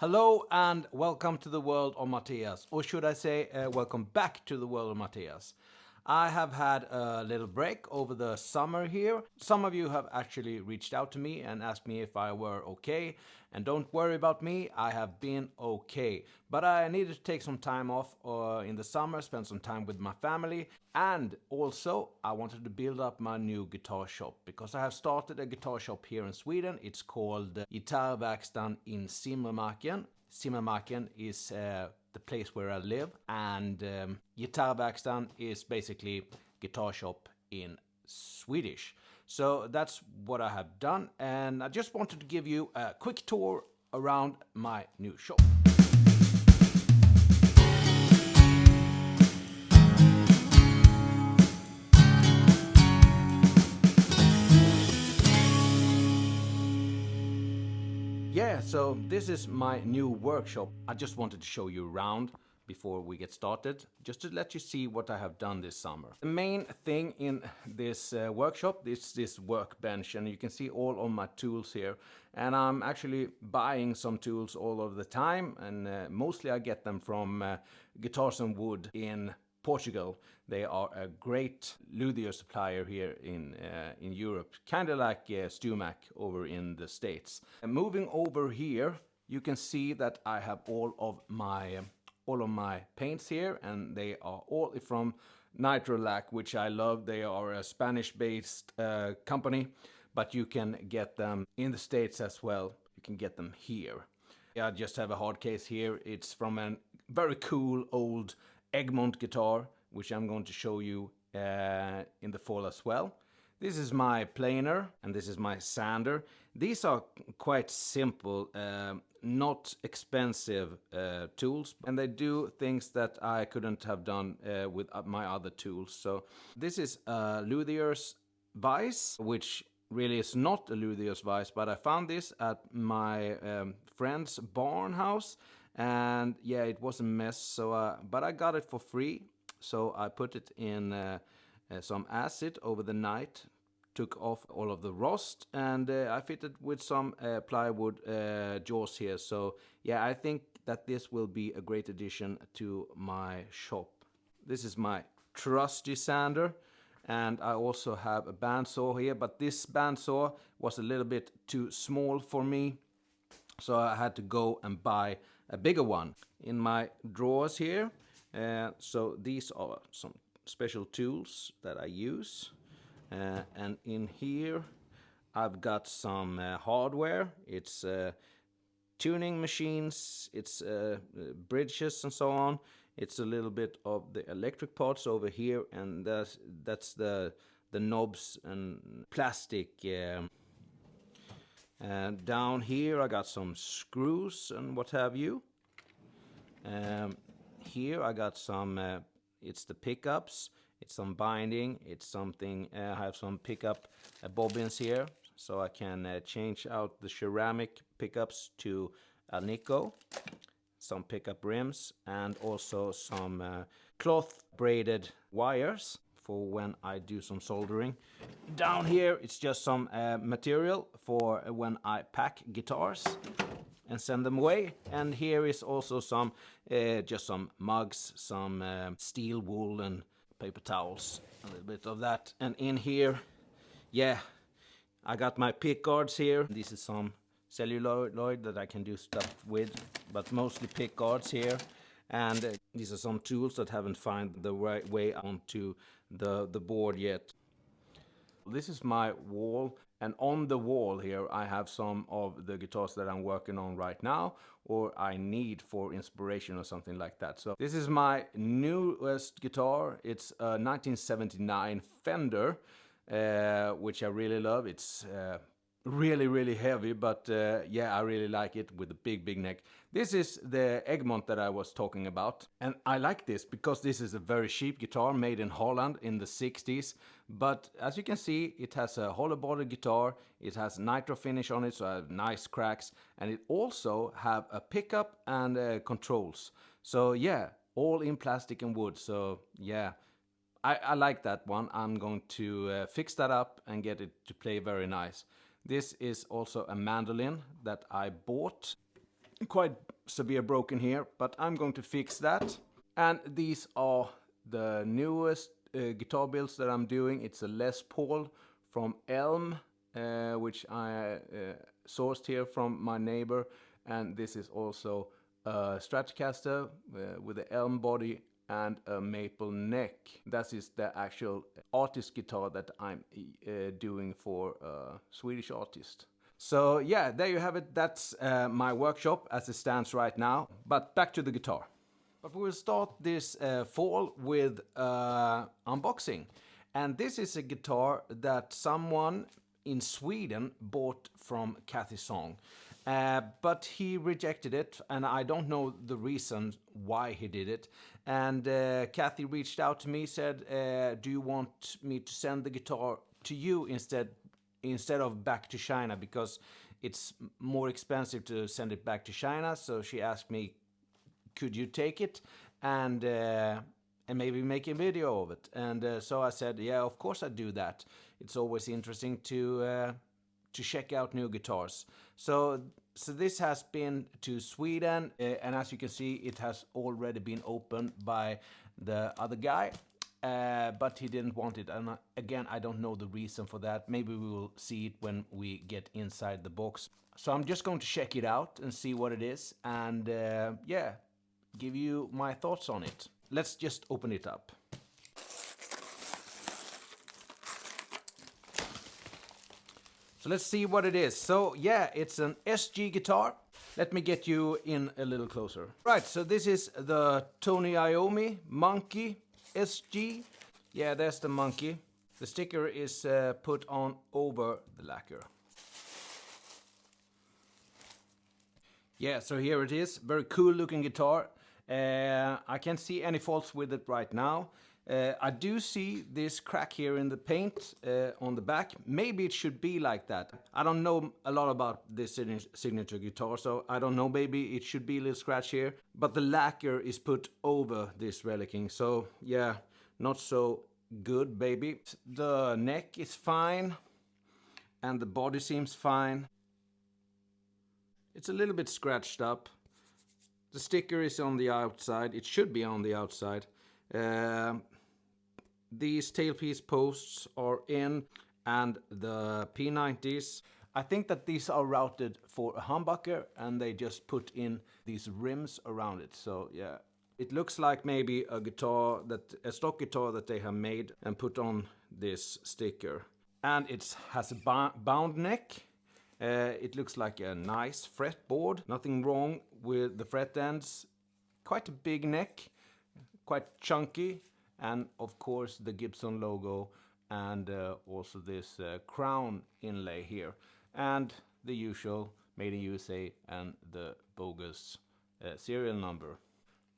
Hello and welcome to the world of Matthias, or should I say, welcome back to the world of Matthias. I have had a little break over the summer here. Some of you have actually reached out to me and asked me if I were okay. And don't worry about me, I have been okay. But I needed to take some time off in the summer, spend some time with my family. And also, I wanted to build up my new guitar shop because I have started a guitar shop here in Sweden. It's called Gitarrverkstan in Simmermarken. Simmermarken is the place where I live, and Gitarrverkstan is basically guitar shop in Swedish. So that's what I have done, and I just wanted to give you a quick tour around my new shop. Yeah, so this is my new workshop. I just wanted to show you around before we get started, just to let you see what I have done this summer. The main thing in this workshop is this workbench, and you can see all of my tools here. And I'm actually buying some tools all of the time, and mostly I get them from Guitars and Wood in Portugal. They are a great luthier supplier here in Europe, kind of like Stumac over in the States. And moving over here, you can see that I have all of my paints here, and they are all from Nitrolac, which I love. They are a Spanish-based company, but you can get them in the States as well. You can get them here. I just have a hard case here. It's from a very cool old Egmont guitar, which I'm going to show you in the fall as well. This is my planer, and this is my sander. These are quite simple, not expensive tools, and they do things that I couldn't have done with my other tools. So this is a luthier's vise, which really is not a luthier's vise, but I found this at my friend's barn house, and yeah, it was a mess. So, but I got it for free, so I put it in some acid over the night, took off all of the rust, and I fitted with some plywood jaws here. So yeah, I think that this will be a great addition to my shop. This is my trusty sander, and I also have a bandsaw here, but this bandsaw was a little bit too small for me, so I had to go and buy a bigger one. In my drawers here, so these are some special tools that I use. And in here I've got some hardware. It's tuning machines, it's bridges and so on. It's a little bit of the electric parts over here, and that's the knobs and plastic. And down here I got some screws and what have you. Here I got some, it's the pickups, it's some binding, it's something, I have some pickup bobbins here, so I can change out the ceramic pickups to Alnico, some pickup rims, and also some cloth braided wires for when I do some soldering. Down here it's just some material for when I pack guitars and send them away. And here is also some just some mugs, some steel wool and paper towels, a little bit of that. And in here, yeah, I got my pick guards here. This is some celluloid that I can do stuff with, but mostly pick guards here. And these are some tools that haven't found the right way onto the board yet. This is my wall, and on the wall here I have some of the guitars that I'm working on right now, or I need for inspiration or something like that. So this is my newest guitar. It's a 1979 Fender, which I really love. It's really heavy, but yeah, I really like it with the big neck. This is the Egmont that I was talking about, and I like this because this is a very cheap guitar made in Holland in the 60s. But as you can see, it has a hollow body guitar, it has nitro finish on it, so I have nice cracks, and it also have a pickup and controls. So yeah, all in plastic and wood. So yeah, I like that one. I'm going to fix that up and get it to play very nice. This is also a mandolin that I bought quite severe broken here, but I'm going to fix that. And these are the newest guitar builds that I'm doing. It's a Les Paul from Elm, which I sourced here from my neighbor. And this is also a Stratocaster with an Elm body and a maple neck. That is the actual artist guitar that I'm doing for a Swedish artist. So yeah, there you have it. That's my workshop as it stands right now. But back to the guitar. But we'll start this fall with unboxing. And this is a guitar that someone in Sweden bought from Cathy Zhong. But he rejected it, and I don't know the reason why he did it. And Cathy reached out to me, said, do you want me to send the guitar to you instead of back to China, because it's more expensive to send it back to China. So she asked me, could you take it and maybe make a video of it? And so I said, yeah, of course I do that. It's always interesting to check out new guitars. So this has been to Sweden, and as you can see, it has already been opened by the other guy. But he didn't want it, and again, I don't know the reason for that. Maybe we will see it when we get inside the box. So I'm just going to check it out and see what it is, and yeah, give you my thoughts on it. Let's just open it up. So let's see what it is. So yeah, it's an SG guitar. Let me get you in a little closer. Right, so this is the Tony Iommi Monkey SG. Yeah, there's the monkey. The sticker is put on over the lacquer. Yeah, so here it is. Very cool looking guitar. I can't see any faults with it right now. I do see this crack here in the paint on the back. Maybe it should be like that. I don't know a lot about this signature guitar, so I don't know, maybe it should be a little scratch here. But the lacquer is put over this relicking, so yeah, not so good, baby. The neck is fine, and the body seems fine. It's a little bit scratched up. The sticker is on the outside. It should be on the outside. These tailpiece posts are in, and the P90s. I think that these are routed for a humbucker, and they just put in these rims around it. So yeah, it looks like maybe a stock guitar that they have made and put on this sticker. And it has a bound neck. It looks like a nice fretboard. Nothing wrong with the fret ends. Quite a big neck, quite chunky. And of course the Gibson logo, and also this crown inlay here. And the usual made in USA and the bogus serial number.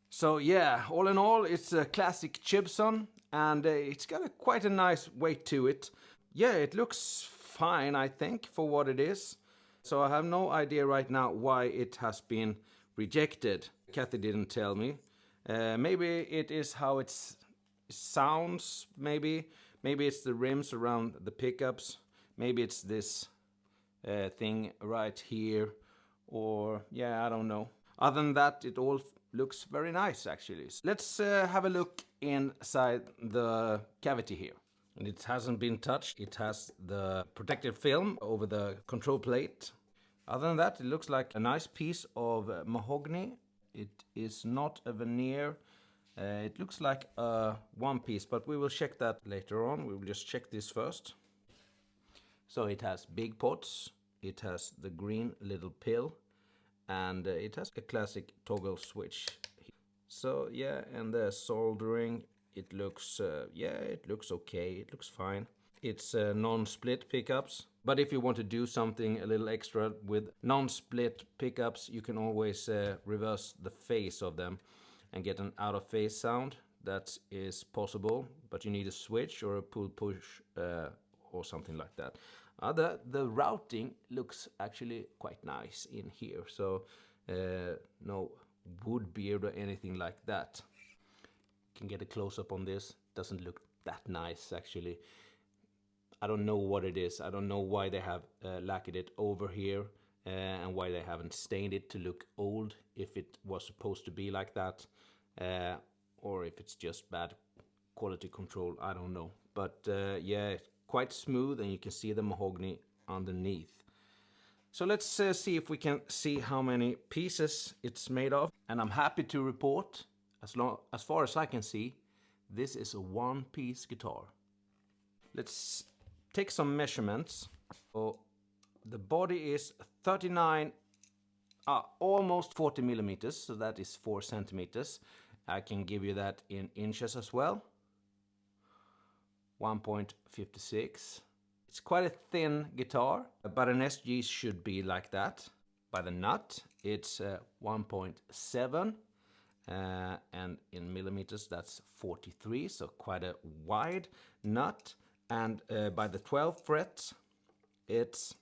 So yeah, all in all, it's a classic Gibson, and it's got quite a nice weight to it. Yeah, it looks fine, I think, for what it is. So I have no idea right now why it has been rejected. Cathy didn't tell me. Maybe it is how it sounds, maybe it's the rims around the pickups, maybe it's this thing right here, or yeah, I don't know. Other than that, it all looks very nice actually. Let's have a look inside the cavity here. And it hasn't been touched. It has the protective film over the control plate. Other than that, it looks like a nice piece of mahogany. It is not a veneer. It looks like a one piece, but we will check that later on. We will just check this first. So it has big pots. It has the green little pill, and it has a classic toggle switch. So yeah, and the soldering, it looks it looks okay. It looks fine. It's non-split pickups, but if you want to do something a little extra with non-split pickups, you can always reverse the phase of them and get an out of phase sound. That is possible, but you need a switch or a pull push or something like that. The routing looks actually quite nice in here, so no wood beard or anything like that. You can get a close-up on this. Doesn't look that nice actually. I don't know what it is. I don't know why they have lacquered it over here. and why they haven't stained it to look old, if it was supposed to be like that, or if it's just bad quality control, I don't know. But yeah, quite smooth, and you can see the mahogany underneath. So let's see if we can see how many pieces it's made of. And I'm happy to report, as far as I can see, this is a one-piece guitar. Let's take some measurements. So the body is 39, almost 40 millimeters, so that is 4 centimeters. I can give you that in inches as well. 1.56. It's quite a thin guitar, but an SG should be like that. By the nut, it's 1.7, and in millimeters that's 43, so quite a wide nut. And by the 12th fret, it's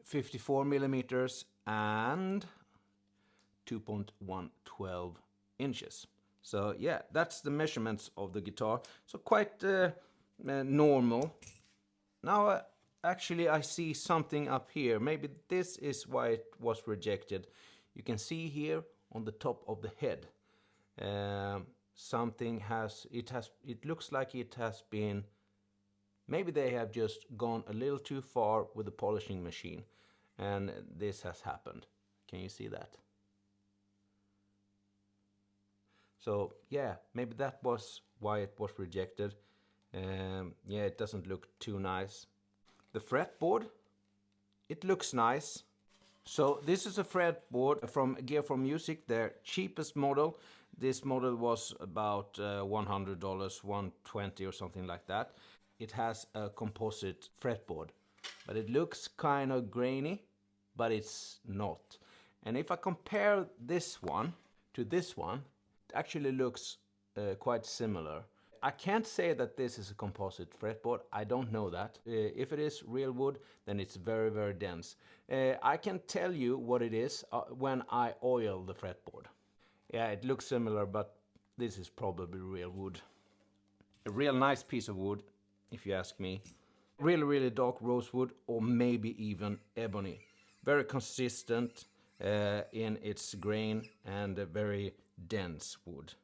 54 millimeters and 2.112 inches. So yeah, that's the measurements of the guitar. So quite normal. Now actually I see something up here. Maybe this is why it was rejected. You can see here on the top of the head, something it looks like it has been, maybe they have just gone a little too far with the polishing machine, and this has happened. Can you see that? So yeah, maybe that was why it was rejected. Yeah, it doesn't look too nice. The fretboard, it looks nice. So this is a fretboard from Gear for Music, their cheapest model. This model was about $100, $120 or something like that. It has a composite fretboard, but it looks kind of grainy, but it's not. And if I compare this one to this one, it actually looks quite similar. I can't say that this is a composite fretboard. I don't know that. If it is real wood, then it's very, very dense. I can tell you what it is when I oil the fretboard. Yeah, it looks similar, but this is probably real wood. A real nice piece of wood, if you ask me. Really, really dark rosewood, or maybe even ebony. Very consistent in its grain, and a very dense wood.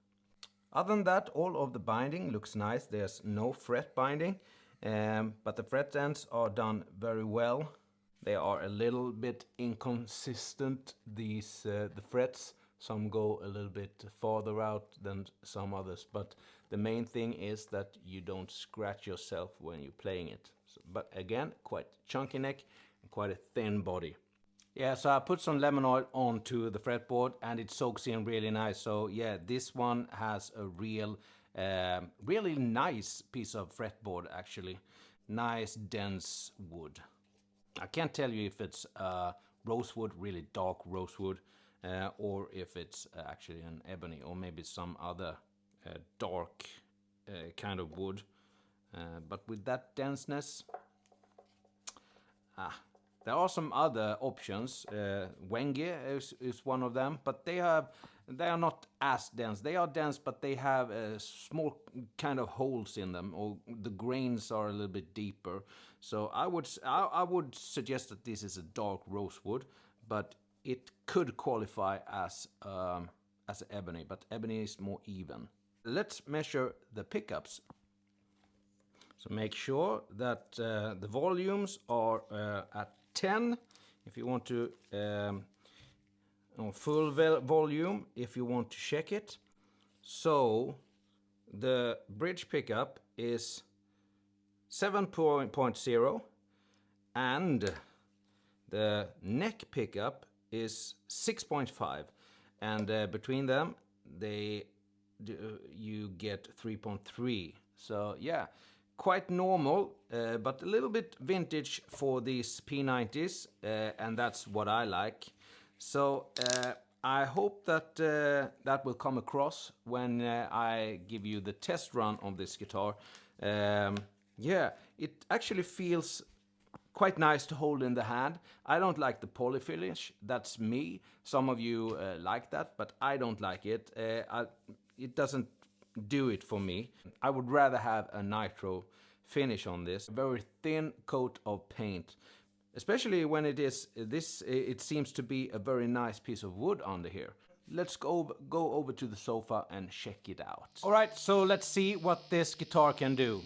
Other than that, all of the binding looks nice. There's no fret binding, but the fret ends are done very well. They are a little bit inconsistent, these the frets. Some go a little bit farther out than some others, but the main thing is that you don't scratch yourself when you're playing it. So, but again, quite chunky neck and quite a thin body. Yeah, so I put some lemon oil onto the fretboard and it soaks in really nice. So yeah, this one has a really nice piece of fretboard actually. Nice dense wood. I can't tell you if it's rosewood, really dark rosewood, or if it's actually an ebony, or maybe some other dark kind of wood. But with that denseness, there are some other options. Wenge is one of them, but they are not as dense. They are dense, but they have small kind of holes in them, or the grains are a little bit deeper. So I would suggest that this is a dark rosewood, but it could qualify as ebony. But ebony is more even. Let's measure the pickups. So make sure that the volumes are at 10 if you want to, full volume if you want to check it. So the bridge pickup is 7.0 and the neck pickup is 6.5, and between them you get 3.3. So yeah, quite normal, but a little bit vintage for these P90s, and that's what I like. So I hope that that will come across when I give you the test run on this guitar. Yeah, it actually feels quite nice to hold in the hand. I don't like the poly finish, that's me. Some of you like that, but I don't like it. It doesn't do it for me. I would rather have a nitro finish on this. A very thin coat of paint. especially when it is this. It seems to be a very nice piece of wood under here. Let's go over to the sofa and check it out. All right, so let's see what this guitar can do.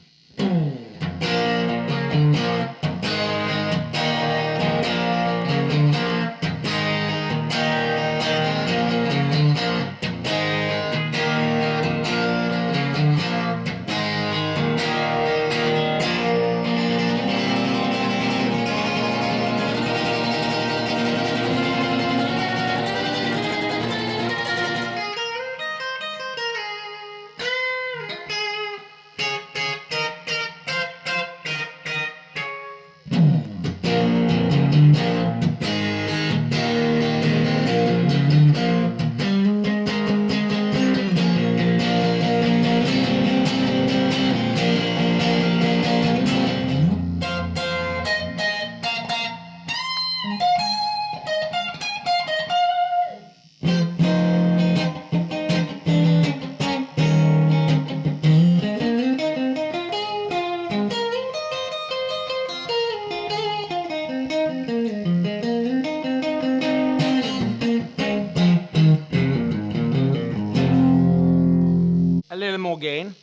A little more gain.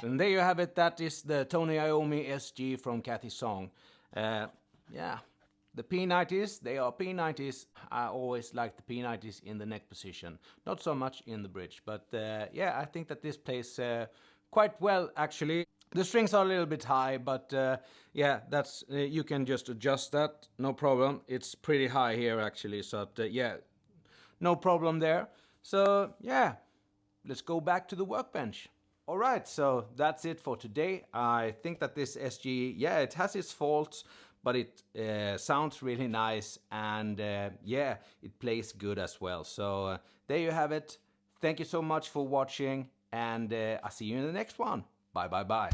And there you have it. That is the Tony Iommi SG from Cathy Zhong. Yeah, the P90s, they are P90s. I always like the P90s in the neck position. Not so much in the bridge, but yeah, I think that this plays quite well actually. The strings are a little bit high, but yeah, that's you can just adjust that, no problem. It's pretty high here actually, so yeah, no problem there. So yeah, let's go back to the workbench. All right, so that's it for today. I think that this SG, yeah, it has its faults, but it sounds really nice, and yeah, it plays good as well. So there you have it. Thank you so much for watching, and I'll see you in the next one. Bye, bye, bye.